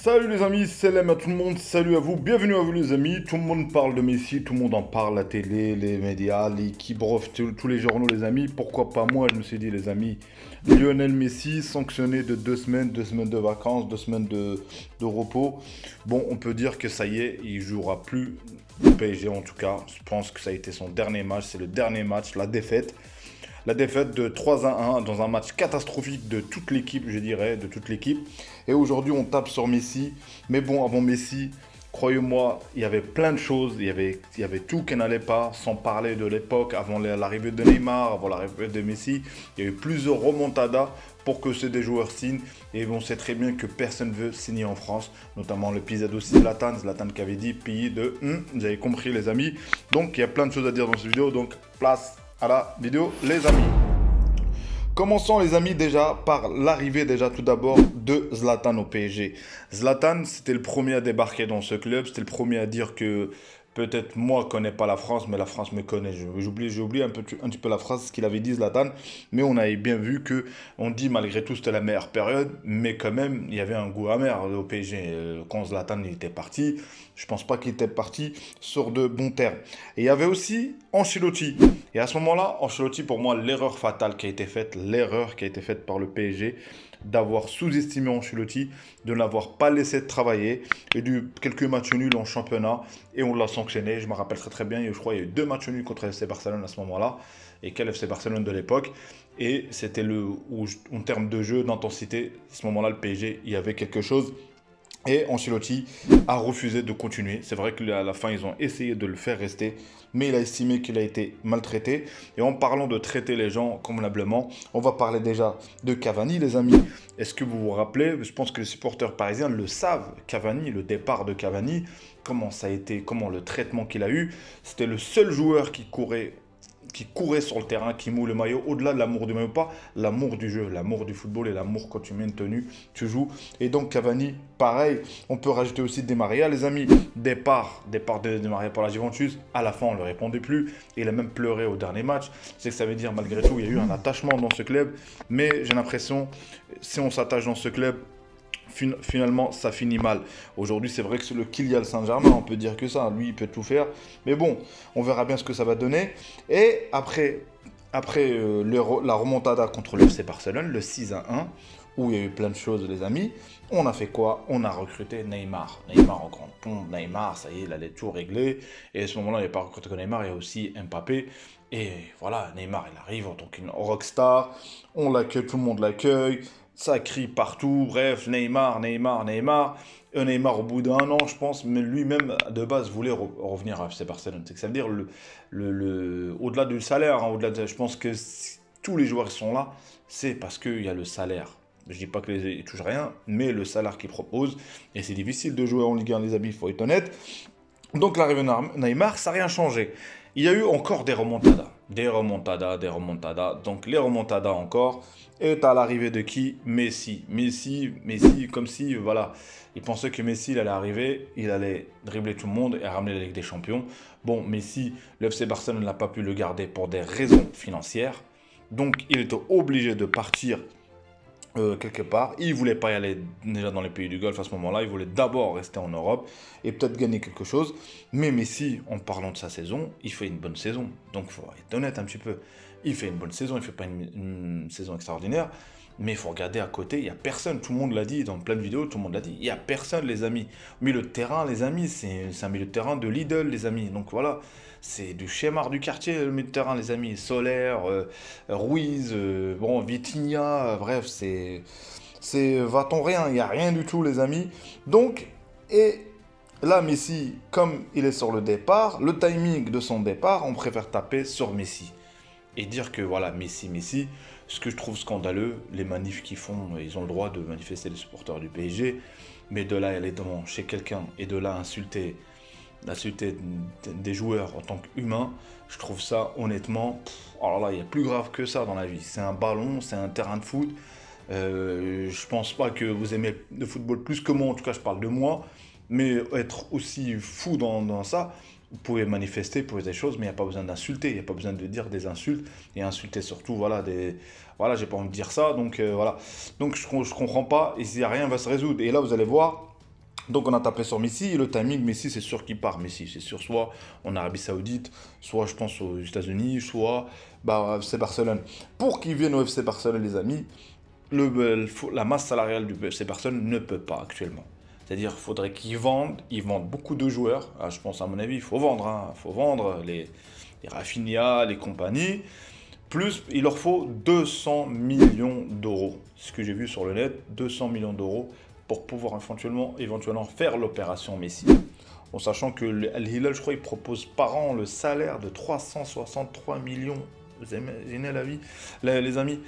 Salut les amis, salam à tout le monde, salut à vous, bienvenue à vous les amis. Tout le monde parle de Messi, tout le monde en parle, la télé, les médias, l'équipe, bref, tous les journaux les amis. Pourquoi pas moi, je me suis dit les amis, Lionel Messi sanctionné de 2 semaines, 2 semaines de vacances, 2 semaines de repos. Bon, on peut dire que ça y est, il jouera plus au PSG en tout cas. Je pense que ça a été son dernier match, c'est le dernier match, la défaite. La défaite de 3-1 dans un match catastrophique de toute l'équipe, je dirais, de toute l'équipe. Et aujourd'hui, on tape sur Messi. Mais bon, avant Messi, croyez-moi, il y avait plein de choses. Il y avait tout qui n'allait pas, sans parler de l'époque, avant l'arrivée de Neymar, avant l'arrivée de Messi. Il y a eu plusieurs remontadas pour que ces des joueurs signent. Et on sait très bien que personne ne veut signer en France, notamment l'épisode aussi Zlatan qui avait dit pays de... Vous avez compris les amis. Donc, il y a plein de choses à dire dans cette vidéo. Donc, place à la vidéo les amis. Commençons les amis déjà par l'arrivée déjà tout d'abord de Zlatan au PSG. Zlatan c'était le premier à débarquer dans ce club, c'était le premier à dire que peut-être moi je connais pas la France mais la France me connaît. J'ai oublié un petit peu la phrase ce qu'il avait dit Zlatan, mais on avait bien vu que on dit malgré tout c'était la meilleure période, mais quand même il y avait un goût amer au PSG quand Zlatan il était parti. Je pense pas qu'il était parti sur de bons termes. Et il y avait aussi Ancelotti. Et à ce moment-là, Ancelotti, pour moi, l'erreur fatale qui a été faite par le PSG, d'avoir sous-estimé Ancelotti, de ne l'avoir pas laissé travailler, et eu quelques matchs nuls en championnat, et on l'a sanctionné. Je me rappelle très très bien, je crois qu'il y a eu 2 matchs nuls contre FC Barcelone à ce moment-là, et quel FC Barcelone de l'époque. Et c'était en termes de jeu, d'intensité, à ce moment-là, le PSG, il y avait quelque chose. Et Ancelotti a refusé de continuer. C'est vrai qu'à la fin, ils ont essayé de le faire rester, mais il a estimé qu'il a été maltraité. Et en parlant de traiter les gens convenablement, on va parler déjà de Cavani, les amis. Est-ce que vous vous rappelez? Je pense que les supporters parisiens le savent. Cavani, le départ de Cavani, comment ça a été, comment le traitement qu'il a eu. C'était le seul joueur qui courait sur le terrain, qui moule le maillot, au-delà de l'amour du maillot, pas l'amour du jeu, l'amour du football et l'amour quand tu mets une tenue, tu joues. Et donc Cavani, pareil, on peut rajouter aussi Di Maria, les amis. Départ de Di Maria pour la Juventus, à la fin on ne le répondait plus, et il a même pleuré au dernier match. C'est que ça veut dire malgré tout, il y a eu un attachement dans ce club, mais j'ai l'impression, si on s'attache dans ce club, finalement, ça finit mal. Aujourd'hui, c'est vrai que c'est le Kylian Saint-Germain, on peut dire que ça. Lui, il peut tout faire. Mais bon, on verra bien ce que ça va donner. Et après la remontada contre le FC Barcelone, le 6-1, où il y a eu plein de choses, les amis, on a fait quoi? On a recruté Neymar. Neymar en grande pompe. Neymar, ça y est, il allait tout régler. Et à ce moment-là, il n'y a pas recruté que Neymar, il y a aussi Mbappé. Et voilà, Neymar, il arrive en tant qu'une rockstar. On l'accueille, tout le monde l'accueille. Ça crie partout, bref, Neymar, Neymar, Neymar. Neymar, au bout d'1 an, je pense, mais lui-même, de base, voulait revenir à FC Barcelone. C'est que ça veut dire, au-delà du salaire, hein, je pense que si tous les joueurs qui sont là, c'est parce qu'il y a le salaire. Je dis pas que les touchent rien, mais le salaire qu'ils proposent, et c'est difficile de jouer en Ligue 1, les amis, il faut être honnête. Donc l'arrivée de Neymar, ça n'a rien changé. Il y a eu encore des remontadas. Des remontadas. Donc les remontadas encore. Et à l'arrivée de qui? Messi, comme si, voilà, il pensait que Messi, il allait arriver, il allait dribbler tout le monde et ramener la Ligue des Champions. Bon, Messi, le FC Barcelone n'a pas pu le garder pour des raisons financières. Donc il était obligé de partir quelque part. Il ne voulait pas y aller déjà dans les pays du Golfe à ce moment-là. Il voulait d'abord rester en Europe et peut-être gagner quelque chose. Mais Messi, en parlant de sa saison, il fait une bonne saison. Donc il faut être honnête un petit peu. Il fait une bonne saison, il ne fait pas une saison extraordinaire. Mais il faut regarder à côté, il n'y a personne. Tout le monde l'a dit dans plein de vidéos, tout le monde l'a dit. Il n'y a personne, les amis. Milieu de terrain, les amis, c'est un milieu de terrain de Lidl, les amis. Donc voilà, c'est du schéma du quartier, le milieu de terrain, les amis. Solaire, Ruiz, bon, Vitinha, bref, va-t-on rien. Il n'y a rien du tout, les amis. Donc, et là, Messi, comme il est sur le départ, le timing de son départ, on préfère taper sur Messi. Et dire que voilà, Messi, ce que je trouve scandaleux, les manifs qu'ils font, ils ont le droit de manifester les supporters du PSG, mais de là aller chez quelqu'un et de là insulter des joueurs en tant qu'humains, je trouve ça honnêtement, alors là, il y a plus grave que ça dans la vie. C'est un ballon, c'est un terrain de foot. Je pense pas que vous aimez le football plus que moi, en tout cas je parle de moi, mais être aussi fou dans ça, vous pouvez manifester, pour des choses, mais il n'y a pas besoin d'insulter, il n'y a pas besoin de dire des insultes, et insulter surtout, voilà, j'ai pas envie de dire ça, donc voilà. Donc je comprends pas, et si rien va se résoudre. Et là, vous allez voir, Donc on a tapé sur Messi, et le timing, Messi, c'est sûr qu'il part. Messi, c'est sûr, soit en Arabie Saoudite, soit je pense aux États-Unis, soit bah, FC Barcelone. Pour qu'il vienne au FC Barcelone, les amis, la masse salariale du FC Barcelone ne peut pas actuellement. C'est-à-dire qu'il faudrait ils vendent beaucoup de joueurs. Ah, je pense, à mon avis, il faut vendre. Il faut vendre les Rafinha, les compagnies. Plus, il leur faut 200 millions d'euros. Ce que j'ai vu sur le net, 200 millions d'euros pour pouvoir éventuellement faire l'opération Messi. En sachant que Al Hilal, je crois, il propose par an le salaire de 363 millions. Vous imaginez la vie, les amis?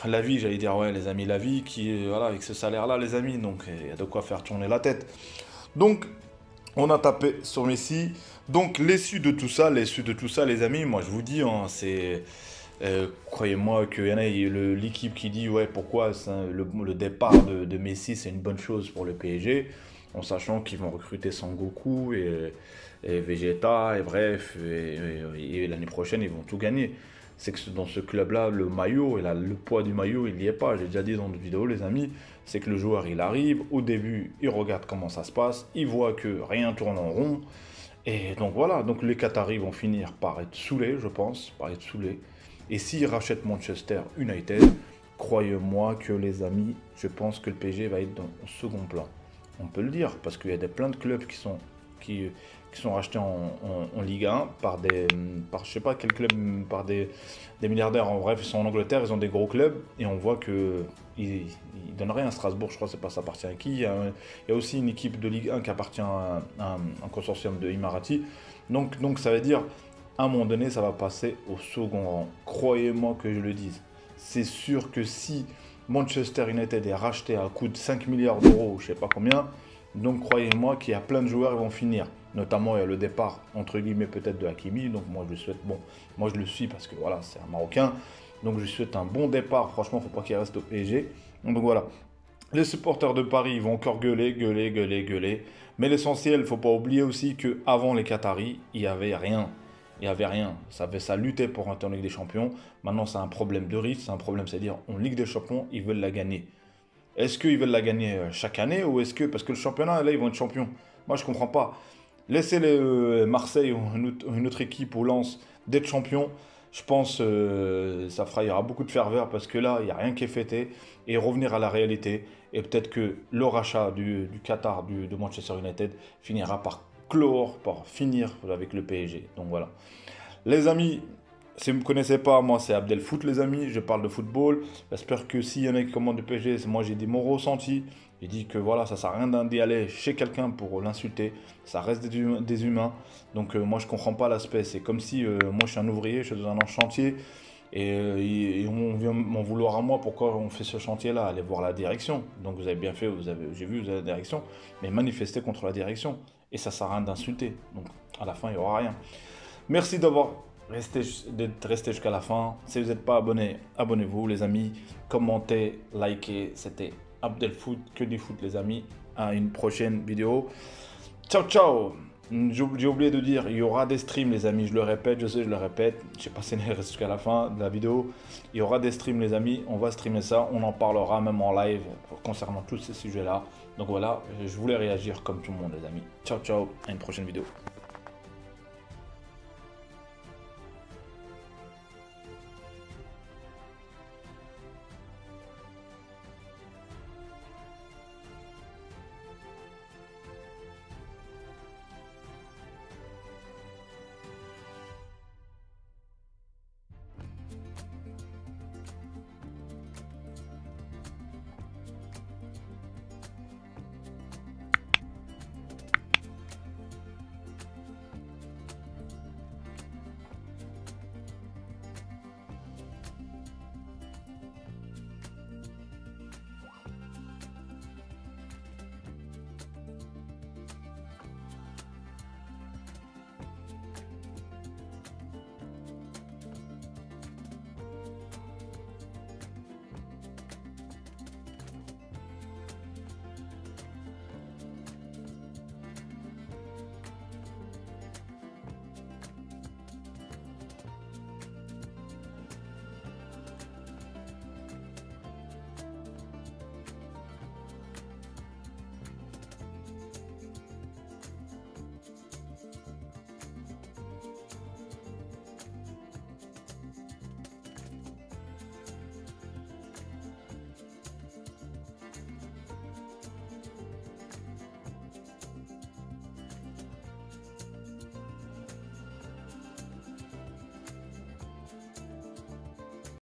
La vie, j'allais dire, ouais, les amis, la vie, voilà, avec ce salaire-là, les amis, donc il y a de quoi faire tourner la tête. Donc, on a tapé sur Messi. Donc, l'issue de tout ça, les amis, moi, je vous dis, hein, c'est... croyez-moi qu'il y en a l'équipe qui dit, ouais, pourquoi le départ de Messi, c'est une bonne chose pour le PSG, en sachant qu'ils vont recruter Sangoku et Vegeta, et bref, et l'année prochaine, ils vont tout gagner. C'est que dans ce club-là, le maillot, le poids du maillot, il n'y est pas. J'ai déjà dit dans une vidéo, les amis, c'est que le joueur, il arrive, au début, il regarde comment ça se passe, il voit que rien tourne en rond, et donc voilà, donc les Qataris vont finir par être saoulés, je pense, par être saoulés. Et s'ils rachètent Manchester United, croyez-moi que les amis, je pense que le PSG va être au second plan. On peut le dire, parce qu'il y a plein de clubs qui sont rachetés en Ligue 1 par je sais pas quel club, par des milliardaires. En bref, ils sont en Angleterre, ils ont des gros clubs, et on voit que ils donnent rien à Strasbourg, je crois, c'est pas ça appartient à qui. Il y a aussi une équipe de Ligue 1 qui appartient à un consortium de Imarati. Donc ça veut dire, à un moment donné, ça va passer au second rang. Croyez-moi que je le dise. C'est sûr que si Manchester United est racheté à coût de 5 milliards d'euros, je sais pas combien, donc croyez-moi qu'il y a plein de joueurs qui vont finir. Notamment, il y a le départ, entre guillemets, peut-être de Hakimi. Donc moi, je le souhaite, bon, moi je le suis parce que voilà, c'est un Marocain. Donc je lui souhaite un bon départ. Franchement, il ne faut pas qu'il reste au PSG. Donc voilà. Les supporters de Paris, ils vont encore gueuler. Mais l'essentiel, il ne faut pas oublier aussi qu'avant les Qataris, il n'y avait rien. Il n'y avait rien. Ça luttait pour entrer en Ligue des Champions. Maintenant, c'est un problème de risque. C'est un problème, c'est-à-dire, en Ligue des Champions, ils veulent la gagner. Est-ce qu'ils veulent la gagner chaque année ou est-ce que... Parce que le championnat, là, ils vont être champions. Moi, je ne comprends pas. Laissez les Marseille ou une autre équipe ou Lens d'être champions. Je pense il y aura beaucoup de ferveur parce que là, il n'y a rien qui est fêté. Et revenir à la réalité. Et peut-être que le rachat du Qatar, de Manchester United, finira par finir avec le PSG. Donc voilà. Les amis, si vous ne me connaissez pas, moi c'est Abdel Foot, les amis. Je parle de football. J'espère que s'il y en a qui commandent le PSG, moi j'ai dit mon ressenti. J'ai dit que voilà, ça sert à rien d'y aller chez quelqu'un pour l'insulter. Ça reste des humains. Donc moi je comprends pas l'aspect. C'est comme si moi je suis un ouvrier, je suis dans un chantier. Et on vient m'en vouloir à moi pourquoi on fait ce chantier-là. Allez voir la direction. Donc vous avez bien fait, j'ai vu, vous avez la direction. Mais manifestez contre la direction. Et ça sert à rien d'insulter. Donc à la fin, il n'y aura rien. Merci d'être resté jusqu'à la fin. Si vous n'êtes pas abonné, abonnez-vous les amis. Commentez, likez. C'était Abdel Foot, que du foot les amis. À une prochaine vidéo. Ciao ciao. J'ai oublié de dire, il y aura des streams les amis, je le répète, je le répète. J'ai passé jusqu'à la fin de la vidéo. Il y aura des streams les amis, on va streamer ça. On en parlera même en live concernant tous ces sujets là. Donc voilà, je voulais réagir comme tout le monde les amis. Ciao ciao, à une prochaine vidéo.